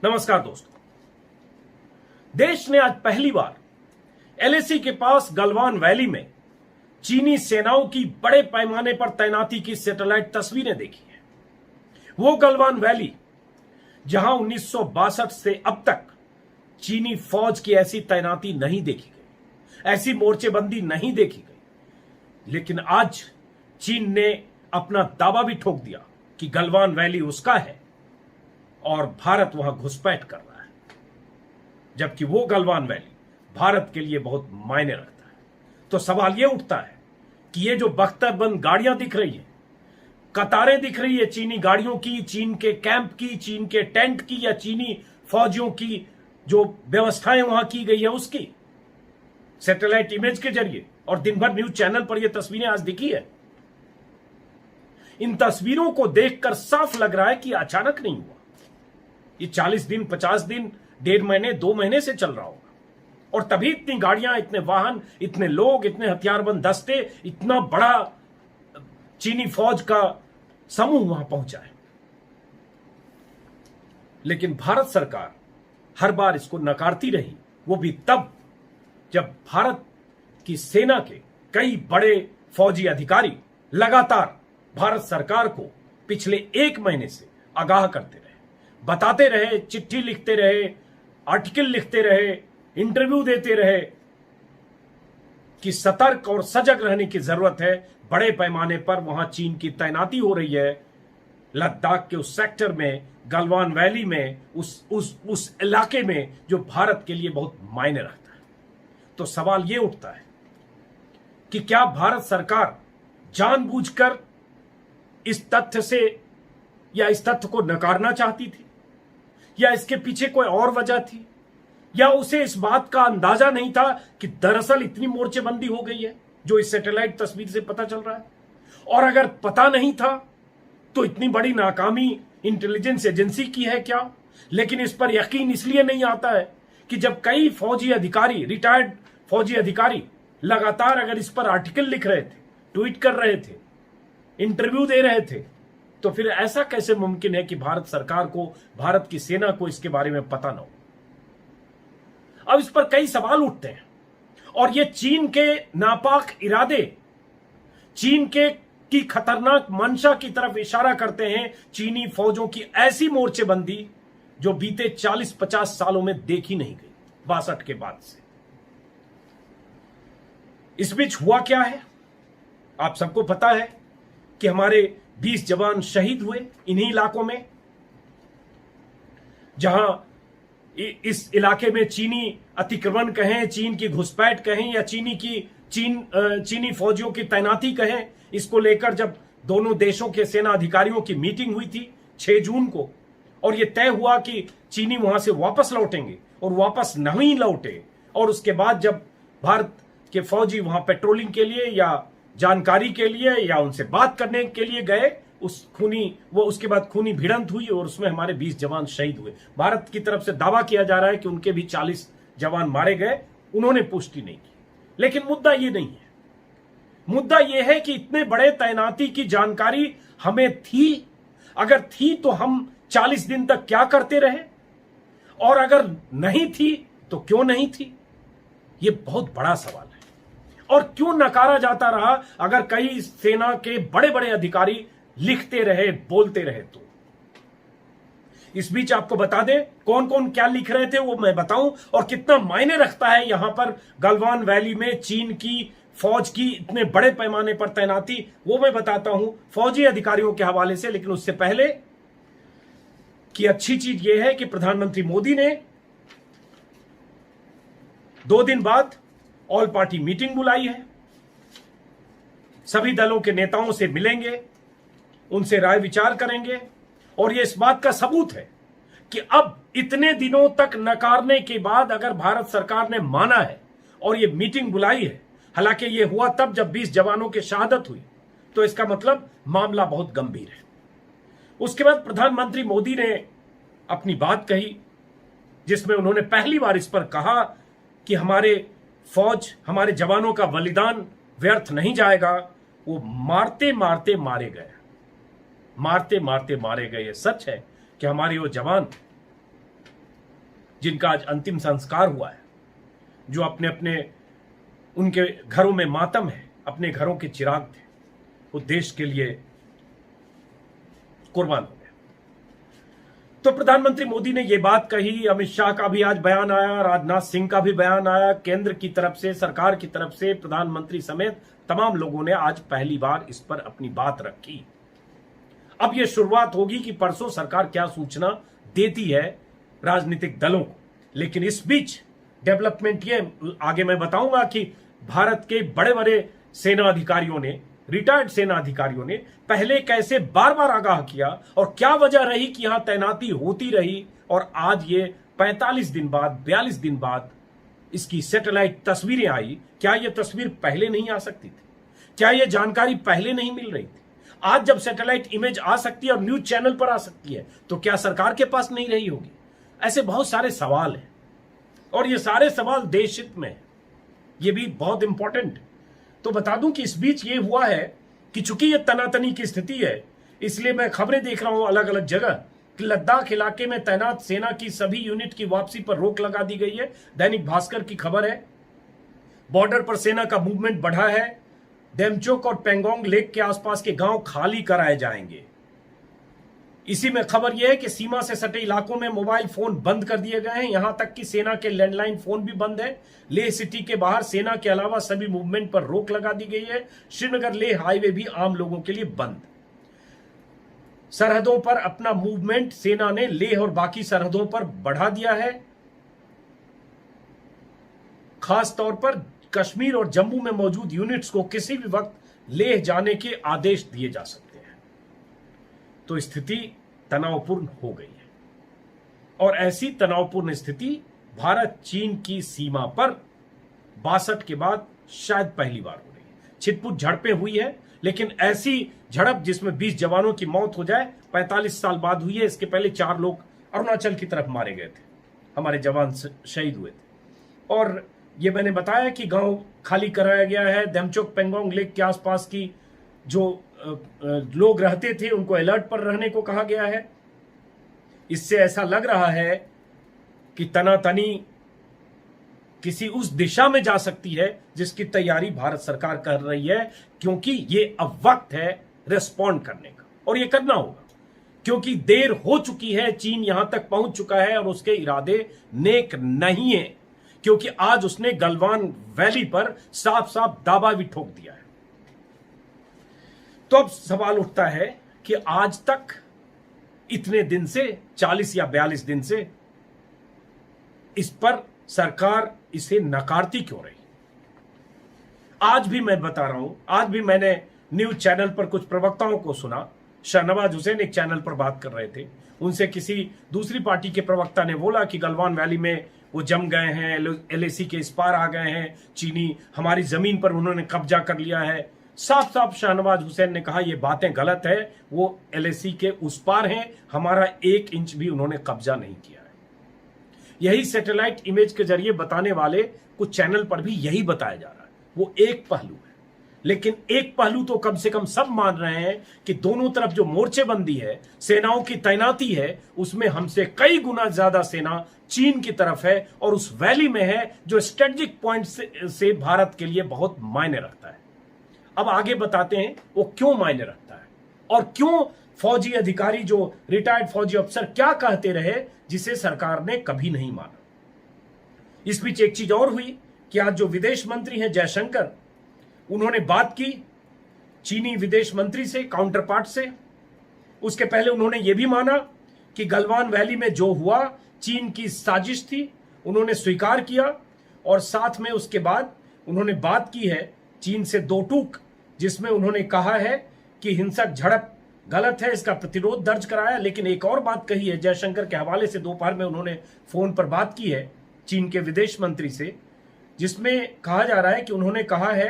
नमस्कार दोस्तों। देश ने आज पहली बार एलएसी के पास गलवान वैली में चीनी सेनाओं की बड़े पैमाने पर तैनाती की सैटेलाइट तस्वीरें देखी हैं। वो गलवान वैली जहां 1962 से अब तक चीनी फौज की ऐसी तैनाती नहीं देखी गई, ऐसी मोर्चेबंदी नहीं देखी गई। लेकिन आज चीन ने अपना दावा भी ठोक दिया कि गलवान वैली उसका है और भारत वहां घुसपैठ कर रहा है, जबकि वो गलवान वैली भारत के लिए बहुत मायने रखता है। तो सवाल यह उठता है कि ये जो बख्तरबंद गाड़ियां दिख रही हैं, कतारें दिख रही है चीनी गाड़ियों की, चीन के कैंप की, चीन के टेंट की, या चीनी फौजियों की जो व्यवस्थाएं वहां की गई है उसकी, सैटेलाइट इमेज के जरिए और दिन भर न्यूज चैनल पर यह तस्वीरें आज दिखी है। इन तस्वीरों को देखकर साफ लग रहा है कि अचानक नहीं हुआ। ये 40 दिन, 50 दिन, 1.5 महीने, 2 महीने से चल रहा होगा। और तभी इतनी गाड़ियां, इतने वाहन, इतने लोग, इतने हथियारबंद दस्ते, इतना बड़ा चीनी फौज का समूह वहां पहुंचा है। लेकिन भारत सरकार हर बार इसको नकारती रही, वो भी तब जब भारत की सेना के कई बड़े फौजी अधिकारी लगातार भारत सरकार को पिछले 1 महीने से आगाह करते रहे, बताते रहे, चिट्ठी लिखते रहे, आर्टिकल लिखते रहे, इंटरव्यू देते रहे कि सतर्क और सजग रहने की जरूरत है। बड़े पैमाने पर वहां चीन की तैनाती हो रही है, लद्दाख के उस सेक्टर में, गलवान वैली में, उस इलाके में जो भारत के लिए बहुत मायने रखता है। तो सवाल यह उठता है कि क्या भारत सरकार जानबूझकर इस तथ्य से या इस तथ्य को नकारना चाहती थी, या इसके पीछे कोई और वजह थी, या उसे इस बात का अंदाजा नहीं था कि दरअसल इतनी मोर्चेबंदी हो गई है जो इस सैटेलाइट तस्वीर से पता चल रहा है। और अगर पता नहीं था तो इतनी बड़ी नाकामी इंटेलिजेंस एजेंसी की है क्या? लेकिन इस पर यकीन इसलिए नहीं आता है कि जब कई फौजी अधिकारी, रिटायर्ड फौजी अधिकारी लगातार अगर इस पर आर्टिकल लिख रहे थे, ट्वीट कर रहे थे, इंटरव्यू दे रहे थे, तो फिर ऐसा कैसे मुमकिन है कि भारत सरकार को, भारत की सेना को इसके बारे में पता न हो? अब इस पर कई सवाल उठते हैं और ये चीन के नापाक इरादे, चीन के की खतरनाक मंशा की तरफ इशारा करते हैं। चीनी फौजों की ऐसी मोर्चेबंदी जो बीते 40-50 सालों में देखी नहीं गई, 62 के बाद से। इस बीच हुआ क्या है, आप सबको पता है कि हमारे 20 जवान शहीद हुए इन्हीं इलाकों में, जहां इस इलाके में चीनी अतिक्रमण कहें, चीन की घुसपैठ कहें, या चीनी फौजियों की तैनाती कहें, इसको लेकर जब दोनों देशों के सेना अधिकारियों की मीटिंग हुई थी 6 जून को, और यह तय हुआ कि चीनी वहां से वापस लौटेंगे, और वापस नहीं लौटे, और उसके बाद जब भारत के फौजी वहां पेट्रोलिंग के लिए या जानकारी के लिए या उनसे बात करने के लिए गए, उसके बाद खूनी भिड़ंत हुई और उसमें हमारे 20 जवान शहीद हुए। भारत की तरफ से दावा किया जा रहा है कि उनके भी 40 जवान मारे गए, उन्होंने पुष्टि नहीं की। लेकिन मुद्दा ये नहीं है। मुद्दा यह है कि इतने बड़े तैनाती की जानकारी हमें थी, अगर थी तो हम 40 दिन तक क्या करते रहे, और अगर नहीं थी तो क्यों नहीं थी? यह बहुत बड़ा सवाल है। और क्यों नकारा जाता रहा अगर कई सेना के बड़े बड़े अधिकारी लिखते रहे, बोलते रहे तो? इस बीच आपको बता दें कौन कौन क्या लिख रहे थे, वो मैं बताऊं, और कितना मायने रखता है यहां पर गलवान वैली में चीन की फौज की इतने बड़े पैमाने पर तैनाती, वो मैं बताता हूं फौजी अधिकारियों के हवाले से। लेकिन उससे पहले की अच्छी चीज यह है कि प्रधानमंत्री मोदी ने 2 दिन बाद ऑल पार्टी मीटिंग बुलाई है। सभी दलों के नेताओं से मिलेंगे, उनसे राय विचार करेंगे, और यह इस बात का सबूत है कि अब इतने दिनों तक नकारने के बाद अगर भारत सरकार ने माना है और यह मीटिंग बुलाई है, हालांकि यह हुआ तब जब 20 जवानों की शहादत हुई, तो इसका मतलब मामला बहुत गंभीर है। उसके बाद प्रधानमंत्री मोदी ने अपनी बात कही, जिसमें उन्होंने पहली बार इस पर कहा कि हमारे फौज, हमारे जवानों का बलिदान व्यर्थ नहीं जाएगा। वो मारते मारते मारे गए, मारते मारते मारे गए। ये सच है कि हमारे वो जवान जिनका आज अंतिम संस्कार हुआ है, जो अपने अपने उनके घरों में मातम है, अपने घरों के चिराग थे, वो देश के लिए कुर्बान हो गए। तो प्रधानमंत्री मोदी ने यह बात कही, अमित शाह का भी आज बयान आया, राजनाथ सिंह का भी बयान आया, केंद्र की तरफ से, सरकार की तरफ से, प्रधानमंत्री समेत तमाम लोगों ने आज पहली बार इस पर अपनी बात रखी। अब यह शुरुआत होगी कि परसों सरकार क्या सूचना देती है राजनीतिक दलों को। लेकिन इस बीच डेवलपमेंट ये आगे मैं बताऊंगा कि भारत के बड़े बड़े सेना अधिकारियों ने, रिटायर्ड सेना अधिकारियों ने पहले कैसे बार बार आगाह किया और क्या वजह रही कि यहां तैनाती होती रही, और आज ये 45 दिन बाद, 42 दिन बाद इसकी सैटेलाइट तस्वीरें आई। क्या यह तस्वीर पहले नहीं आ सकती थी? क्या यह जानकारी पहले नहीं मिल रही थी? आज जब सैटेलाइट इमेज आ सकती है और न्यूज चैनल पर आ सकती है, तो क्या सरकार के पास नहीं रही होगी? ऐसे बहुत सारे सवाल हैं और ये सारे सवाल देश हित में है, ये भी बहुत इंपॉर्टेंट। तो बता दूं कि इस बीच ये हुआ है कि चूंकि ये तनातनी की स्थिति है, इसलिए मैं खबरें देख रहा हूं अलग अलग जगह कि लद्दाख इलाके में तैनात सेना की सभी यूनिट की वापसी पर रोक लगा दी गई है। दैनिक भास्कर की खबर है। बॉर्डर पर सेना का मूवमेंट बढ़ा है। डेमचोक और पेंगोंग लेक के आसपास के गांव खाली कराए जाएंगे। इसी में खबर यह है कि सीमा से सटे इलाकों में मोबाइल फोन बंद कर दिए गए हैं, यहां तक कि सेना के लैंडलाइन फोन भी बंद है। लेह सिटी के बाहर सेना के अलावा सभी मूवमेंट पर रोक लगा दी गई है। श्रीनगर लेह हाईवे भी आम लोगों के लिए बंद। सरहदों पर अपना मूवमेंट सेना ने लेह और बाकी सरहदों पर बढ़ा दिया है। खास तौर पर कश्मीर और जम्मू में मौजूद यूनिट्स को किसी भी वक्त लेह जाने के आदेश दिए जा सकते हैं। तो स्थिति तनावपूर्ण हो गई है और ऐसी तनावपूर्ण स्थिति भारत चीन की सीमा पर 62 के बाद शायद पहली बार हो रही है। छिटपुट झड़पें हुई है, लेकिन ऐसी झड़प जिसमें 20 जवानों की मौत हो जाए 45 साल बाद हुई है। इसके पहले 4 लोग अरुणाचल की तरफ मारे गए थे, हमारे जवान शहीद हुए थे। और ये मैंने बताया कि गांव खाली कराया गया है। डेमचोक पेंगोंग लेक के आसपास की जो लोग रहते थे उनको अलर्ट पर रहने को कहा गया है। इससे ऐसा लग रहा है कि तनातनी किसी उस दिशा में जा सकती है जिसकी तैयारी भारत सरकार कर रही है, क्योंकि ये अब वक्त है रिस्पॉन्ड करने का और ये करना होगा, क्योंकि देर हो चुकी है। चीन यहां तक पहुंच चुका है और उसके इरादे नेक नहीं है, क्योंकि आज उसने गलवान वैली पर साफ साफ दावा भी ठोक दिया है। तो अब सवाल उठता है कि आज तक इतने दिन से 40 या 42 दिन से इस पर सरकार इसे नकारती क्यों रही? आज भी मैं बता रहा हूं, आज भी मैंने न्यूज चैनल पर कुछ प्रवक्ताओं को सुना। शाहनवाज हुसैन एक चैनल पर बात कर रहे थे, उनसे किसी दूसरी पार्टी के प्रवक्ता ने बोला कि गलवान वैली में वो जम गए हैं, LAC के इस पार आ गए हैं, चीनी हमारी जमीन पर उन्होंने कब्जा कर लिया है। साफ साफ शाहनवाज हुसैन ने कहा ये बातें गलत है, वो LAC के उस पार हैं, हमारा 1 इंच भी उन्होंने कब्जा नहीं किया है। यही सैटेलाइट इमेज के जरिए बताने वाले कुछ चैनल पर भी यही बताया जा रहा है। वो एक पहलू है, लेकिन एक पहलू तो कम से कम सब मान रहे हैं कि दोनों तरफ जो मोर्चेबंदी है, सेनाओं की तैनाती है, उसमें हमसे कई गुना ज्यादा सेना चीन की तरफ है और उस वैली में है, जो स्ट्रेटेजिक पॉइंट से भारत के लिए बहुत मायने रखता है। अब आगे बताते हैं वो क्यों मायने रखता है और क्यों फौजी अधिकारी, जो रिटायर्ड फौजी अफसर क्या कहते रहे जिसे सरकार ने कभी नहीं माना। इस बीच एक चीज और हुई कि आज जो विदेश मंत्री हैं जयशंकर, उन्होंने बात की चीनी विदेश मंत्री से, काउंटर पार्ट से। उसके पहले उन्होंने यह भी माना कि गलवान वैली में जो हुआ चीन की साजिश थी, उन्होंने स्वीकार किया। और साथ में उसके बाद उन्होंने बात की है चीन से 2 टूक, जिसमें उन्होंने कहा है कि हिंसक झड़प गलत है, इसका प्रतिरोध दर्ज कराया। लेकिन एक और बात कही है जयशंकर के हवाले से, दोपहर में उन्होंने फोन पर बात की है चीन के विदेश मंत्री से, जिसमें कहा जा रहा है कि उन्होंने कहा है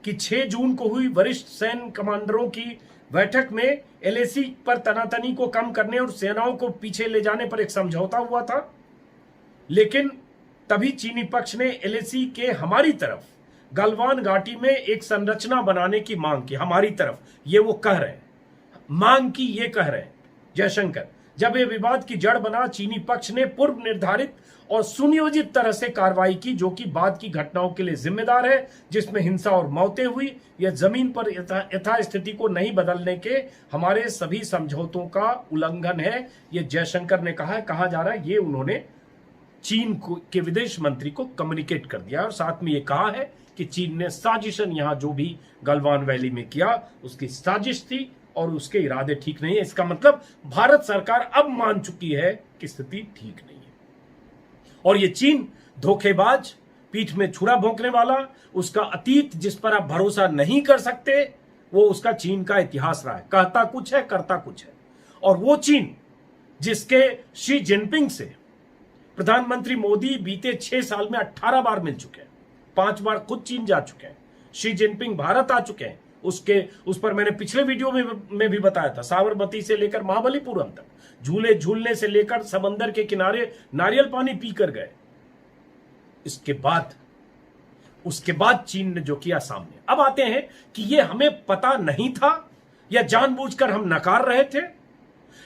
कि 6 जून को हुई वरिष्ठ सैन्य कमांडरों की बैठक में LAC पर तनातनी को कम करने और सेनाओं को पीछे ले जाने पर एक समझौता हुआ था। लेकिन तभी चीनी पक्ष ने LAC के हमारी तरफ गलवान घाटी में एक संरचना बनाने की मांग की। हमारी तरफ, ये वो कह रहे हैं, मांग की ये कह रहे हैं जयशंकर, जब यह विवाद की जड़ बना, चीनी पक्ष ने पूर्व निर्धारित और सुनियोजित तरह से कार्रवाई की, जो कि बाद की घटनाओं के लिए जिम्मेदार है, जिसमें हिंसा और मौतें हुई। यह जमीन पर यथास्थिति को नहीं बदलने के हमारे सभी समझौतों का उल्लंघन है। यह जयशंकर ने कहा है, कहा जा रहा है, ये उन्होंने चीन के विदेश मंत्री को कम्युनिकेट कर दिया और साथ में यह कहा है कि चीन ने साजिशन यहां जो भी गलवान वैली में किया उसकी साजिश थी और उसके इरादे ठीक नहीं है। इसका मतलब भारत सरकार अब मान चुकी है कि स्थिति ठीक नहीं है और ये चीन धोखेबाज, पीठ में छुरा भोंकने वाला, उसका अतीत जिस पर आप भरोसा नहीं कर सकते, वो उसका चीन का इतिहास रहा है। कहता कुछ है, करता कुछ है। और वो चीन जिसके शी जिनपिंग से प्रधानमंत्री मोदी बीते 6 साल में 18 बार मिल चुके हैं, 5 बार खुद चीन जा चुके हैं, शी जिनपिंग भारत आ चुके हैं। उस पर मैंने पिछले वीडियो में भी बताया था, साबरमती से लेकर महाबलीपुरम तक, झूले झूलने से लेकर समंदर के किनारे नारियल पानी पीकर गए। उसके बाद चीन ने जो किया सामने। अब आते हैं कि यह हमें पता नहीं था या जानबूझकर हम नकार रहे थे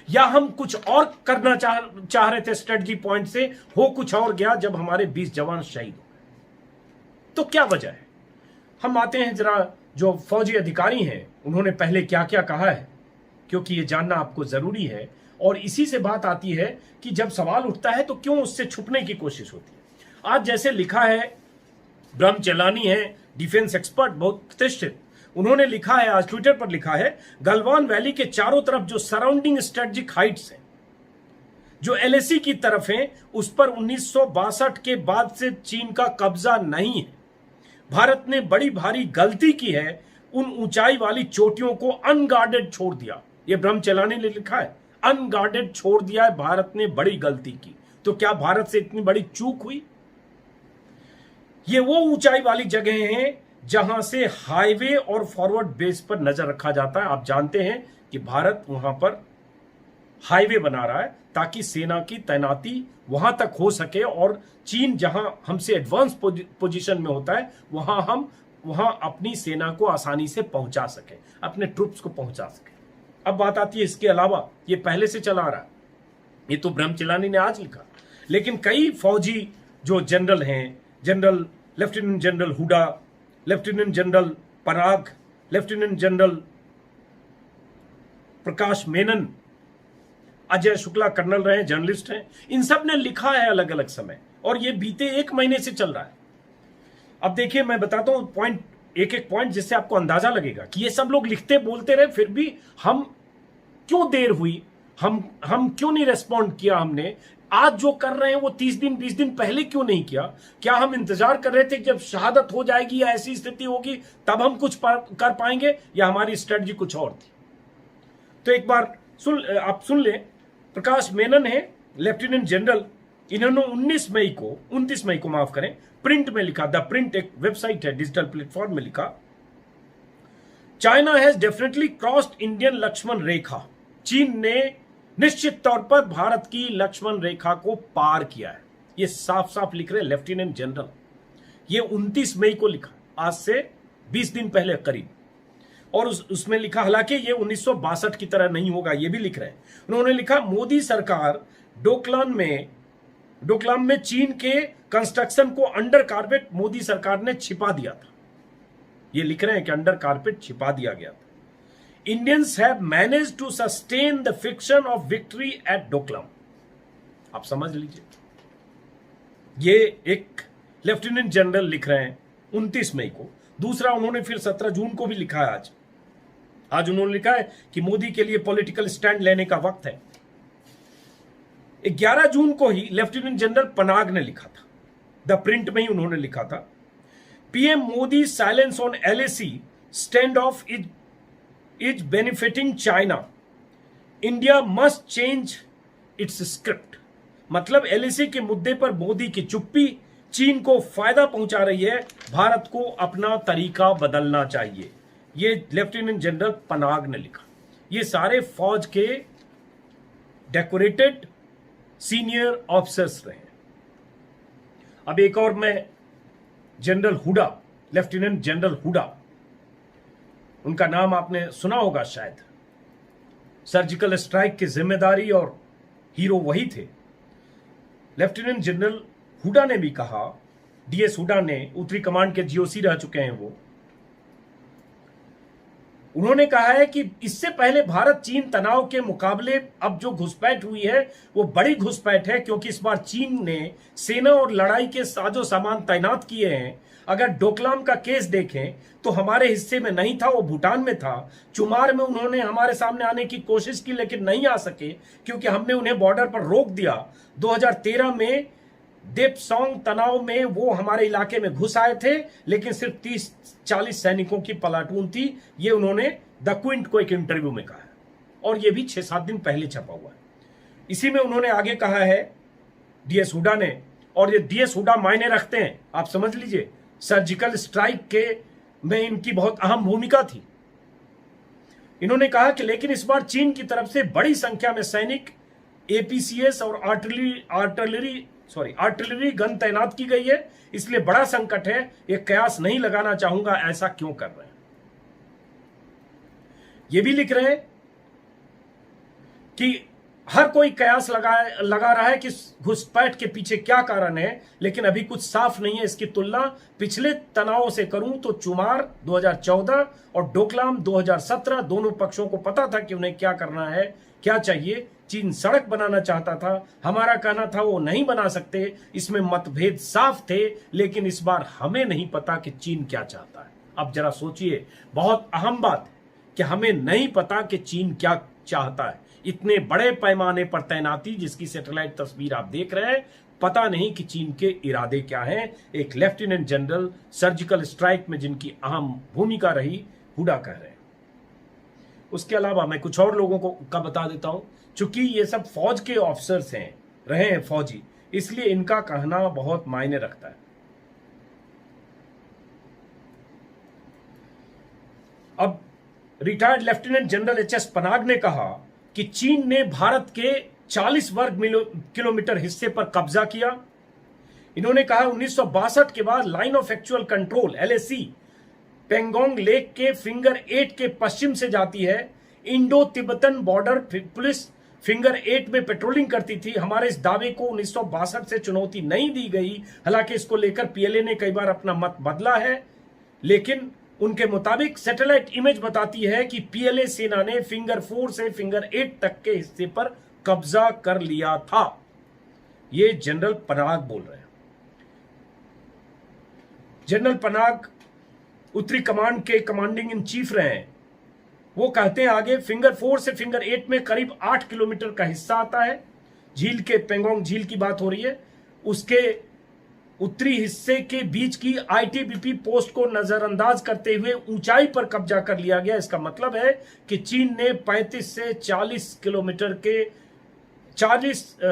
या हम कुछ और करना चाह रहे थे। स्ट्रेटजी पॉइंट से हो कुछ और गया जब हमारे 20 जवान शहीद हो गए। तो क्या वजह है? हम आते हैं जरा, जो फौजी अधिकारी हैं उन्होंने पहले क्या क्या कहा है, क्योंकि यह जानना आपको जरूरी है। और इसी से बात आती है कि जब सवाल उठता है तो क्यों उससे छुपने की कोशिश होती है। आज जैसे लिखा है, ब्रह्म चेलानी है, डिफेंस एक्सपर्ट, बहुत प्रतिष्ठित, उन्होंने लिखा है, आज ट्विटर पर लिखा है, गलवान वैली के चारों तरफ जो सराउंडिंग स्ट्रेटेजिक हाइट्स हैं, जो एलएसी की तरफ हैं, उस पर 1962 के बाद से चीन का कब्जा नहीं है। भारत ने बड़ी भारी गलती की है, उन ऊंचाई वाली चोटियों को अनगार्डेड छोड़ दिया। यह ब्रह्म चेलानी ने लिखा है, अनगार्डेड छोड़ दिया है, भारत ने बड़ी गलती की। तो क्या भारत से इतनी बड़ी चूक हुई? ये वो ऊंचाई वाली जगह हैं जहां से हाईवे और फॉरवर्ड बेस पर नजर रखा जाता है। आप जानते हैं कि भारत वहां पर हाईवे बना रहा है ताकि सेना की तैनाती वहां तक हो सके और चीन जहां हमसे एडवांस पोजीशन में होता है वहां अपनी सेना को आसानी से पहुंचा सके, अपने ट्रूप्स को पहुंचा सके। अब बात आती है, इसके अलावा ये पहले से चला आ रहा है, ये तो ब्रह्म चेलानी ने आज लिखा, लेकिन कई फौजी जो जनरल हैं, general lieutenant general Hooda, lieutenant general Parag, lieutenant general Prakash Menon, Ajay Shukla colonel रहे, जर्नलिस्ट हैं, इन सब ने लिखा है अलग अलग समय और ये बीते 1 महीने से चल रहा है। अब देखिए, मैं बताता हूं पॉइंट, एक एक पॉइंट, जिससे आपको अंदाजा लगेगा कि ये सब लोग लिखते बोलते रहे, फिर भी हम क्यों देर हुई, हम क्यों नहीं रेस्पॉन्ड किया। हमने आज जो कर रहे हैं वो 30 दिन 20 दिन पहले क्यों नहीं किया? क्या हम इंतजार कर रहे थे जब शहादत हो जाएगी या ऐसी स्थिति होगी तब हम कुछ कर पाएंगे, या हमारी स्ट्रेटजी कुछ और थी? तो एक बार आप सुन लें। प्रकाश मेनन है लेफ्टिनेंट जनरल, इन्होंने 29 मई को माफ करें, प्रिंट में लिखा, द प्रिंट एक वेबसाइट है, डिजिटल प्लेटफॉर्म में लिखा, China has definitely crossed Indian Lakshman rekha. चीन ने निश्चित तौर पर भारत की लक्ष्मण रेखा को पार किया है। ये साफ साफ लिख रहे लेफ्टिनेंट जनरल। ये 29 मई को लिखा, आज से 20 दिन पहले करीब। और उसमें लिखा, हालांकि ये 1962 की तरह नहीं होगा, ये भी लिख रहे हैं। उन्होंने लिखा, मोदी सरकार डोकलाम में चीन के कंस्ट्रक्शन को अंडर कारपेट मोदी सरकार ने छिपा दिया था। ये लिख रहे हैं कि अंडर कारपेट छिपा दिया गया था। Indians have managed to sustain the fiction of victory at Doklam. आप समझ लीजिए, ये एक लेफ्टिनेंट जनरल लिख रहे हैं 29 मई को। दूसरा उन्होंने फिर 17 जून को भी लिखा है। आज उन्होंने लिखा है कि मोदी के लिए पॉलिटिकल स्टैंड लेने का वक्त है। 11 जून को ही लेफ्टिनेंट जनरल पनाग ने लिखा था, द प्रिंट में ही उन्होंने लिखा था, PM Modi silence on LAC stand of is benefiting China, India must change it's script. मतलब एलएसी के मुद्दे पर मोदी की चुप्पी चीन को फायदा पहुंचा रही है, भारत को अपना तरीका बदलना चाहिए। ये लेफ्टिनेंट जनरल पनाग ने लिखा। ये सारे फौज के डेकोरेटेड सीनियर ऑफिसर्स रहे। अब एक और, मैं general Hooda, lieutenant general Hooda, उनका नाम आपने सुना होगा शायद, सर्जिकल स्ट्राइक की जिम्मेदारी और हीरो वही थे। लेफ्टिनेंट जनरल हुडा ने भी कहा, डीएस हुडा ने, उत्तरी कमांड के जीओसी रह चुके हैं वो, उन्होंने कहा है कि इससे पहले भारत चीन तनाव के मुकाबले अब जो घुसपैठ हुई है वो बड़ी घुसपैठ है, क्योंकि इस बार चीन ने सेना और लड़ाई के साजो सामान तैनात किए हैं। अगर डोकलाम का केस देखें तो हमारे हिस्से में नहीं था, वो भूटान में था। चुमार में उन्होंने हमारे सामने आने की कोशिश की लेकिन नहीं आ सके, क्योंकि हमने उन्हें बॉर्डर पर रोक दिया। 2013 में देपसोंग तनाव में वो हमारे इलाके में घुस आए थे, लेकिन सिर्फ 30-40 सैनिकों की प्लाटून थी। ये उन्होंने द क्विंट को एक इंटरव्यू में कहा है, और ये भी 6-7 दिन पहले छपा हुआ है। इसी में उन्होंने आगे कहा है डीएस हुडा ने, और ये डीएस हुडा मायने रखते हैं, आप समझ लीजिए। सर्जिकल स्ट्राइक के में इनकी बहुत अहम भूमिका थी। इन्होंने कहा कि लेकिन इस बार चीन की तरफ से बड़ी संख्या में सैनिक, एपीसीएस और आर्टिलरी गन तैनात की गई है, इसलिए बड़ा संकट है। ये कयास नहीं लगाना चाहूंगा ऐसा क्यों कर रहे हैं। ये भी लिख रहे हैं कि हर कोई कयास लगा रहा है कि घुसपैठ के पीछे क्या कारण है, लेकिन अभी कुछ साफ नहीं है। इसकी तुलना पिछले तनावों से करूं तो चुमार 2014 और डोकलाम 2017, दोनों पक्षों को पता था कि उन्हें क्या करना है, क्या चाहिए। चीन सड़क बनाना चाहता था, हमारा कहना था वो नहीं बना सकते, इसमें मतभेद साफ थे। लेकिन इस बार हमें नहीं पता कि चीन क्या चाहता है। अब जरा सोचिए, बहुत अहम बात है कि हमें नहीं पता कि चीन क्या चाहता है। इतने बड़े पैमाने पर तैनाती, जिसकी सैटेलाइट तस्वीर आप देख रहे हैं, पता नहीं कि चीन के इरादे क्या हैं। एक लेफ्टिनेंट जनरल सर्जिकल स्ट्राइक में जिनकी अहम भूमिका रही, हुडा कह रहे हैं। उसके अलावा मैं कुछ और लोगों का बता देता हूं। चूंकि ये सब फौज के ऑफिसर्स हैं, रहे हैं फौजी, इसलिए इनका कहना बहुत मायने रखता है। अब retired lieutenant general HS Panag ने कहा कि चीन ने भारत के 40 वर्ग किलोमीटर हिस्से पर कब्जा किया। इन्होंने कहा 1962 के बाद line of actual control LAC Pangong lake के फिंगर 8 के पश्चिम से जाती है। Indo Tibetan border police finger 8 में पेट्रोलिंग करती थी। हमारे इस दावे को 1962 से चुनौती नहीं दी गई। हालांकि इसको लेकर PLA ने कई बार अपना मत बदला है, लेकिन उनके मुताबिक सैटेलाइट इमेज बताती है कि PLA सेना ने फिंगर 4 से फिंगर 8 तक के हिस्से पर कब्जा कर लिया था। ये जनरल पनाग बोल रहे हैं। जनरल पनाग उत्तरी कमांड के कमांडिंग इन चीफ रहे हैं। वो कहते हैं आगे, फिंगर 4 से फिंगर 8 में करीब 8 किलोमीटर का हिस्सा आता है। झील के, पेंगोंग झील की बात हो रही है, उसके उत्तरी हिस्से के बीच की ITBP पोस्ट को नजरअंदाज करते हुए ऊंचाई पर कब्जा कर लिया गया। इसका मतलब है कि चीन ने 35 से 40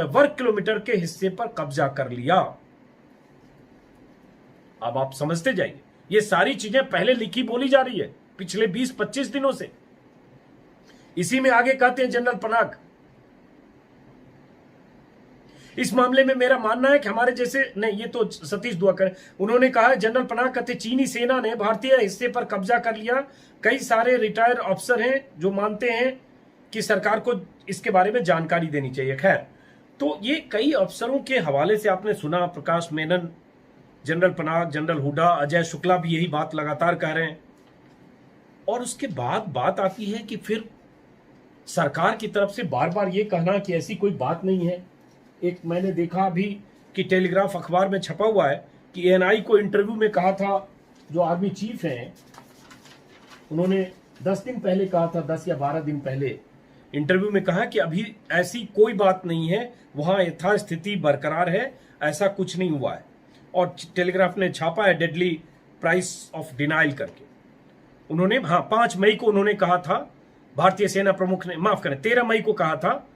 वर्ग किलोमीटर के हिस्से पर कब्जा कर लिया। अब आप समझते जाइए, ये सारी चीजें पहले लिखी बोली जा रही है पिछले 20-25 दिनों से। इसी में आगे कहते हैं जनरल पनाग, इस मामले में मेरा मानना है कि हमारे जैसे नहीं, ये तो सतीश दुआ करें। उन्होंने कहा, जनरल पनाग कहते, चीनी सेना ने भारतीय हिस्से पर कब्जा कर लिया। कई सारे रिटायर्ड अफसर हैं जो मानते हैं कि सरकार को इसके बारे में जानकारी देनी चाहिए। खैर, तो ये कई अफसरों के हवाले से आपने सुना, प्रकाश मेनन, जनरल पनाग, जनरल हुडा, अजय शुक्ला भी यही बात लगातार कह रहे हैं। और उसके बाद बात आती है कि फिर सरकार की तरफ से बार बार ये कहना कि ऐसी कोई बात नहीं है। एक मैंने देखा अभी कि टेलीग्राफ अखबार में छपा हुआ है कि ANI को इंटरव्यू में कहा था, जो आर्मी चीफ हैं, उन्होंने 10 दिन पहले कहा था, 10 या 12 दिन पहले इंटरव्यू में कहा कि अभी ऐसी कोई बात नहीं है, वहां यथास्थिति बरकरार है, ऐसा कुछ नहीं हुआ है। और टेलीग्राफ ने छापा है डेडली प्राइस ऑफ डिनाइल करके। उन्होंने 5 मई को उन्होंने कहा था, भारतीय सेना प्रमुख ने, माफ करें, 13 मई को कहा था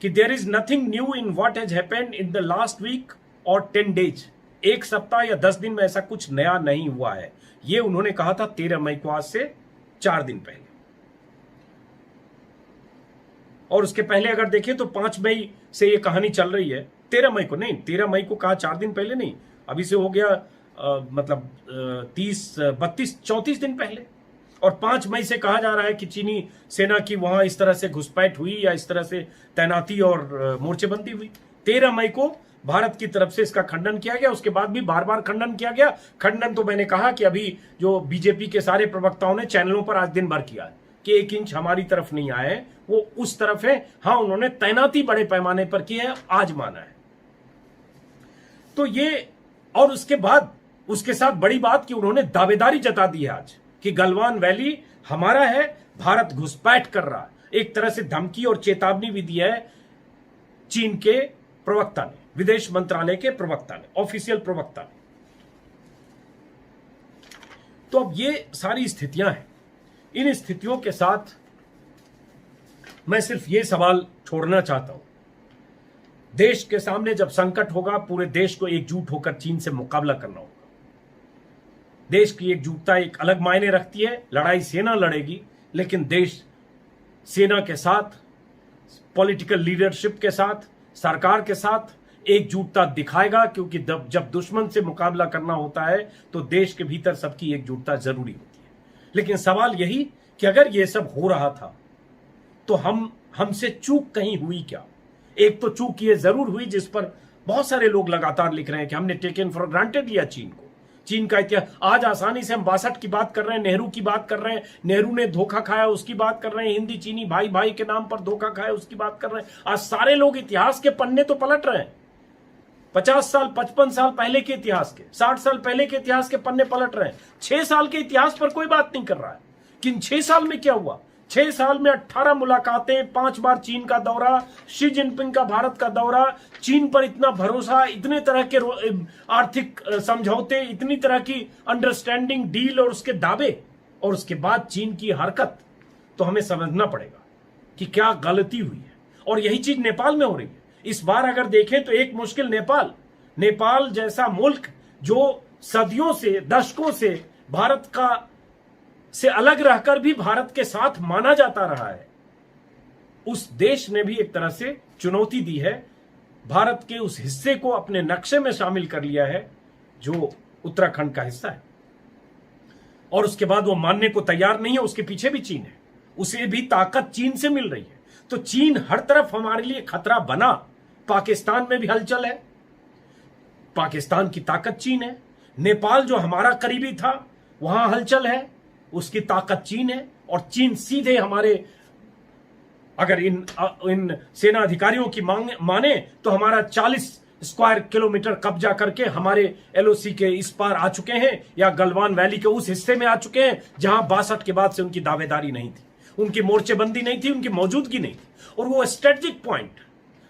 कि there is nothing new in what has happened in the last week और 10 डेज। एक सप्ताह या 10 दिन में ऐसा कुछ नया नहीं हुआ है। ये उन्होंने कहा था 13 मई को, आज से 4 दिन पहले। और उसके पहले अगर देखें तो 5 मई से ये कहानी चल रही है। 13 मई को नहीं, 13 मई को कहा, 4 दिन पहले नहीं, अभी से हो गया मतलब 30, 32, 34 दिन पहले। और 5 मई से कहा जा रहा है कि चीनी सेना की वहां इस तरह से घुसपैठ हुई या इस तरह से तैनाती और मोर्चेबंदी हुई। 13 मई को भारत की तरफ से इसका खंडन किया गया, उसके बाद भी बार बार खंडन किया गया। खंडन तो मैंने कहा कि अभी जो बीजेपी के सारे प्रवक्ताओं ने चैनलों पर आज दिन भर किया है कि 1 इंच हमारी तरफ नहीं आए हैं, वो उस तरफ है। हाँ, उन्होंने तैनाती बड़े पैमाने पर की है, आज माना है। तो ये, और उसके बाद उसके साथ बड़ी बात कि उन्होंने दावेदारी जता दी है आज कि गलवान वैली हमारा है, भारत घुसपैठ कर रहा है। एक तरह से धमकी और चेतावनी भी दी है चीन के प्रवक्ता ने, विदेश मंत्रालय के प्रवक्ता ने, ऑफिशियल प्रवक्ता ने। तो अब ये सारी स्थितियां हैं। इन स्थितियों के साथ मैं सिर्फ ये सवाल छोड़ना चाहता हूं, देश के सामने जब संकट होगा, पूरे देश को एकजुट होकर चीन से मुकाबला करना होगा। देश की एकजुटता एक अलग मायने रखती है। लड़ाई सेना लड़ेगी, लेकिन देश सेना के साथ, पॉलिटिकल लीडरशिप के साथ, सरकार के साथ एकजुटता दिखाएगा, क्योंकि जब दुश्मन से मुकाबला करना होता है तो देश के भीतर सबकी एकजुटता जरूरी होती है। लेकिन सवाल यही कि अगर यह सब हो रहा था तो हमसे चूक कहीं हुई क्या? एक तो चूक ये जरूर हुई जिस पर बहुत सारे लोग लगातार लिख रहे हैं कि हमने टेकन फॉर ग्रांटेड लिया चीन को। चीन का इतिहास, आज आसानी से हम 62 की बात कर रहे हैं, नेहरू की बात कर रहे हैं, नेहरू ने धोखा खाया उसकी बात कर रहे हैं, हिंदी चीनी भाई भाई के नाम पर धोखा खाया उसकी बात कर रहे हैं। आज सारे लोग इतिहास के पन्ने तो पलट रहे हैं। 50 साल 55 साल पहले के इतिहास के, 60 साल पहले के इतिहास के पन्ने पलट रहे हैं। 6 साल के इतिहास पर कोई बात नहीं कर रहा है कि इन 6 साल में क्या हुआ। 6 साल में 18 मुलाकातें, 5 बार चीन का दौरा, शी जिनपिंग का भारत का दौरा, चीन पर इतना भरोसा, इतने तरह के आर्थिक समझौते, इतनी तरह की अंडरस्टैंडिंग, डील और उसके दावे, और उसके बाद चीन की हरकत। तो हमें समझना पड़ेगा कि क्या गलती हुई है। और यही चीज नेपाल में हो रही है। इस बार अगर देखें तो एक मुश्किल नेपाल जैसा मुल्क जो सदियों से, दशकों से भारत का से अलग रहकर भी भारत के साथ माना जाता रहा है, उस देश ने भी एक तरह से चुनौती दी है। भारत के उस हिस्से को अपने नक्शे में शामिल कर लिया है जो उत्तराखंड का हिस्सा है, और उसके बाद वो मानने को तैयार नहीं है। उसके पीछे भी चीन है, उसे भी ताकत चीन से मिल रही है। तो चीन हर तरफ हमारे लिए खतरा बना। पाकिस्तान में भी हलचल है, पाकिस्तान की ताकत चीन है। नेपाल जो हमारा करीबी था, वहां हलचल है, उसकी ताकत चीन है। और चीन सीधे हमारे, अगर इन सेना अधिकारियों की माने तो हमारा 40 स्क्वायर किलोमीटर कब्जा करके हमारे एलओसी के इस पार आ चुके हैं, या गलवान वैली के उस हिस्से में आ चुके हैं जहां 62 के बाद से उनकी दावेदारी नहीं थी, उनकी मोर्चेबंदी नहीं थी, उनकी मौजूदगी नहीं थी। और वो स्ट्रेटेजिक पॉइंट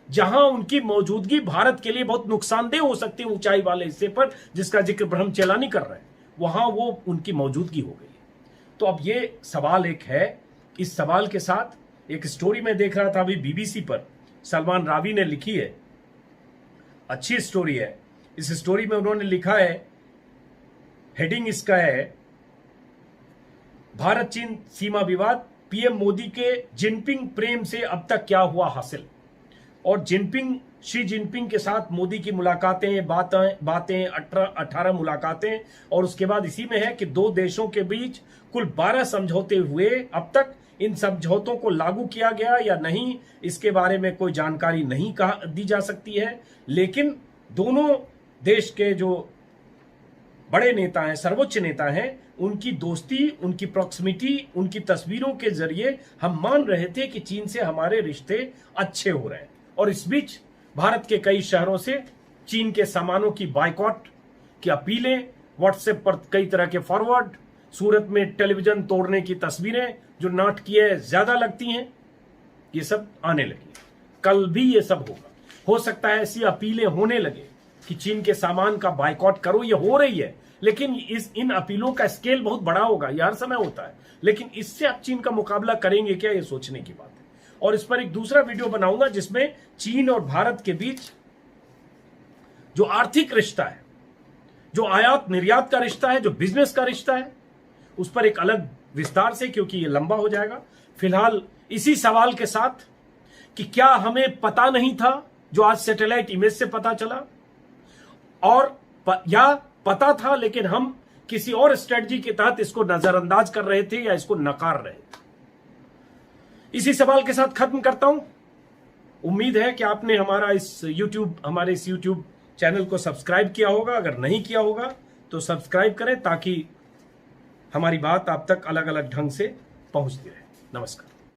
जहां उनकी मौजूदगी भारत के लिए बहुत नुकसानदेह हो सकती है, ऊंचाई वाले हिस्से पर जिसका जिक्र ब्रह्मचेलानी कर रहे हैं, वहां वो उनकी मौजूदगी हो गई। तो अब ये सवाल एक है, इस सवाल के साथ एक स्टोरी में देख रहा था अभी बीबीसी पर, सलमान रावी ने लिखी है, अच्छी स्टोरी है। इस स्टोरी में उन्होंने लिखा है, हेडिंग इसका है, भारत चीन सीमा विवाद, पीएम मोदी के जिनपिंग प्रेम से अब तक क्या हुआ हासिल। और शी जिनपिंग के साथ मोदी की मुलाकातें, बातें 18 मुलाकातें, और उसके बाद इसी में है कि 2 देशों के बीच कुल 12 समझौते हुए। अब तक इन समझौतों को लागू किया गया या नहीं, इसके बारे में कोई जानकारी नहीं दी जा सकती है। लेकिन दोनों देश के जो बड़े नेता हैं, सर्वोच्च नेता हैं, उनकी दोस्ती, उनकी प्रॉक्सिमिटी, उनकी तस्वीरों के जरिए हम मान रहे थे कि चीन से हमारे रिश्ते अच्छे हो रहे हैं। और इस बीच भारत के कई शहरों से चीन के सामानों की बायकॉट की अपीलें, व्हाट्सएप पर कई तरह के फॉरवर्ड, सूरत में टेलीविजन तोड़ने की तस्वीरें जो नाटकीय ज्यादा लगती हैं, ये सब आने लगी। कल भी ये सब होगा। हो सकता है ऐसी अपीलें होने लगे कि चीन के सामान का बायकॉट करो, ये हो रही है, लेकिन इन अपीलों का स्केल बहुत बड़ा होगा। ये हर समय होता है, लेकिन इससे आप चीन का मुकाबला करेंगे क्या, ये सोचने की बात है। और इस पर एक दूसरा वीडियो बनाऊंगा जिसमें चीन और भारत के बीच जो आर्थिक रिश्ता है, जो आयात निर्यात का रिश्ता है, जो बिजनेस का रिश्ता है, उस पर एक अलग विस्तार से, क्योंकि ये लंबा हो जाएगा। फिलहाल इसी सवाल के साथ कि क्या हमें पता नहीं था जो आज सैटेलाइट इमेज से पता चला, और या पता था लेकिन हम किसी और स्ट्रेटजी के तहत इसको नजरअंदाज कर रहे थे या इसको नकार रहे थे? इसी सवाल के साथ खत्म करता हूं। उम्मीद है कि आपने हमारे इस यूट्यूब चैनल को सब्सक्राइब किया होगा। अगर नहीं किया होगा तो सब्सक्राइब करें ताकि हमारी बात आप तक अलग अलग ढंग से पहुंचती रहे। नमस्कार।